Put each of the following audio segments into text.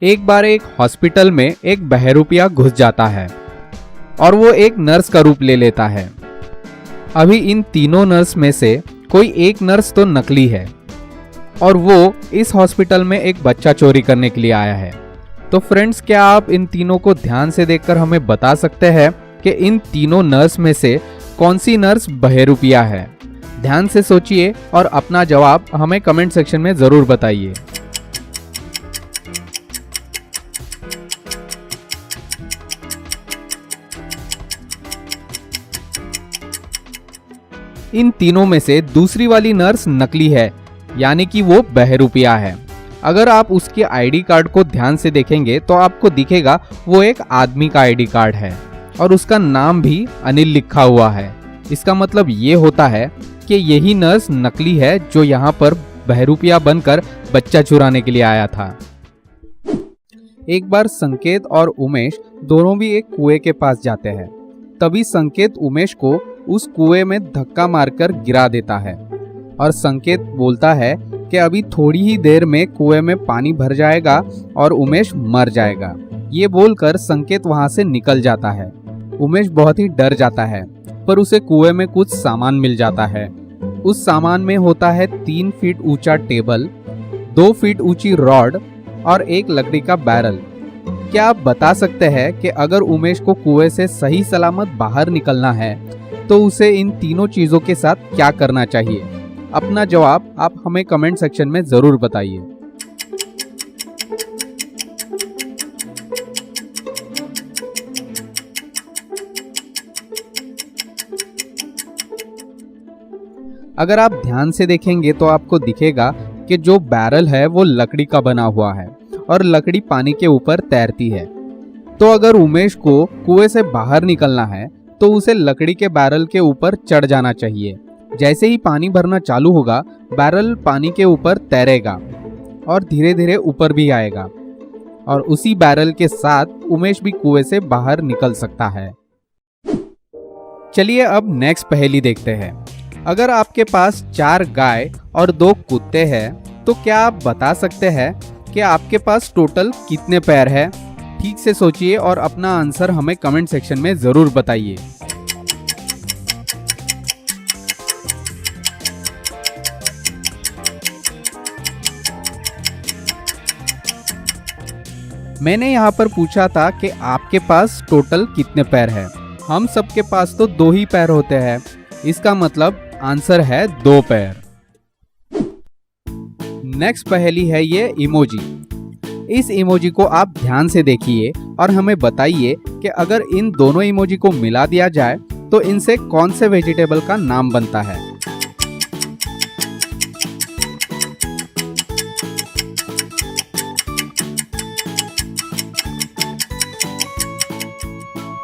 एक बार एक हॉस्पिटल में एक बहरूपिया घुस जाता है और वो एक नर्स का रूप ले लेता है। अभी इन तीनों नर्स में से कोई एक नर्स तो नकली है और वो इस हॉस्पिटल में एक बच्चा चोरी करने के लिए आया है। तो फ्रेंड्स, क्या आप इन तीनों को ध्यान से देखकर हमें बता सकते हैं कि इन तीनों नर्स में से कौन सी नर्स बहरूपिया है? ध्यान से सोचिए और अपना जवाब हमें कमेंट सेक्शन में जरूर बताइए। इन तीनों में से दूसरी वाली नर्स नकली है, यानी कि वो बहरूपिया है। अगर आप उसके आईडी कार्ड को ध्यान से देखेंगे तो आपको दिखेगा वो एक आदमी का आईडी कार्ड है और उसका नाम भी अनिल लिखा हुआ है। इसका मतलब ये होता है कि यही नर्स नकली है जो यहाँ पर बहरूपिया बनकर बच्चा चुराने के लिए आया था। एक बार संकेत और उमेश दोनों भी एक कुएं के पास जाते हैं। तभी संकेत उमेश को उस कुएं में धक्का मारकर गिरा देता है और संकेत बोलता है कि अभी थोड़ी ही देर में कुएं में पानी भर जाएगा और उमेश मर जाएगा। ये बोलकर संकेत वहां से निकल जाता है। उमेश बहुत ही डर जाता है, पर उसे कुएं में कुछ सामान मिल जाता है। उस सामान में होता है 3 फीट ऊंचा टेबल, 2 फीट ऊंची रॉड और एक लकड़ी का बैरल। क्या आप बता सकते हैं कि अगर उमेश को कुएं से सही सलामत बाहर निकलना है तो उसे इन तीनों चीजों के साथ क्या करना चाहिए? अपना जवाब आप हमें कमेंट सेक्शन में जरूर बताइए। अगर आप ध्यान से देखेंगे तो आपको दिखेगा कि जो बैरल है वो लकड़ी का बना हुआ है और लकड़ी पानी के ऊपर तैरती है। तो अगर उमेश को कुएं से बाहर निकलना है तो उसे लकड़ी के बैरल के ऊपर चढ़ जाना चाहिए। जैसे ही पानी भरना चालू होगा, बैरल पानी के ऊपर तैरेगा और धीरे धीरे ऊपर भी आएगा और उसी बैरल के साथ उमेश भी कुएं से बाहर निकल सकता है। चलिए अब नेक्स्ट पहेली देखते हैं। अगर आपके पास 4 गाय और 2 कुत्ते हैं तो क्या आप बता सकते हैं कि आपके पास टोटल कितने पैर है? ठीक से सोचिए और अपना आंसर हमें कमेंट सेक्शन में जरूर बताइए। मैंने यहाँ पर पूछा था कि आपके पास टोटल कितने पैर है। हम सबके पास तो 2 ही पैर होते हैं, इसका मतलब आंसर है 2 पैर। नेक्स्ट पहेली है ये इमोजी। इस इमोजी को आप ध्यान से देखिए और हमें बताइए कि अगर इन दोनों इमोजी को मिला दिया जाए तो इनसे कौन से वेजिटेबल का नाम बनता है?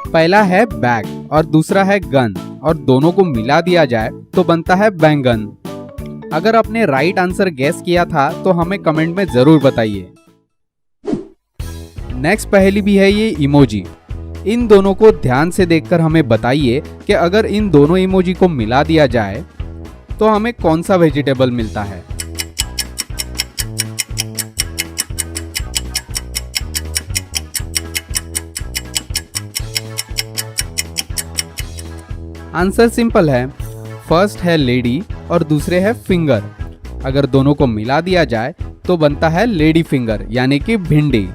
पहला है बैग और दूसरा है गन और दोनों को मिला दिया जाए तो बनता है बैंगन। अगर आपने राइट आंसर गेस किया था तो हमें कमेंट में जरूर बताइए। नेक्स्ट पहेली भी है ये इमोजी। इन दोनों को ध्यान से देखकर हमें बताइए कि अगर इन दोनों इमोजी को मिला दिया जाए तो हमें कौन सा वेजिटेबल मिलता है? आंसर सिंपल है। फर्स्ट है लेडी और दूसरे है फिंगर। अगर दोनों को मिला दिया जाए तो बनता है लेडी फिंगर, यानी कि भिंडी।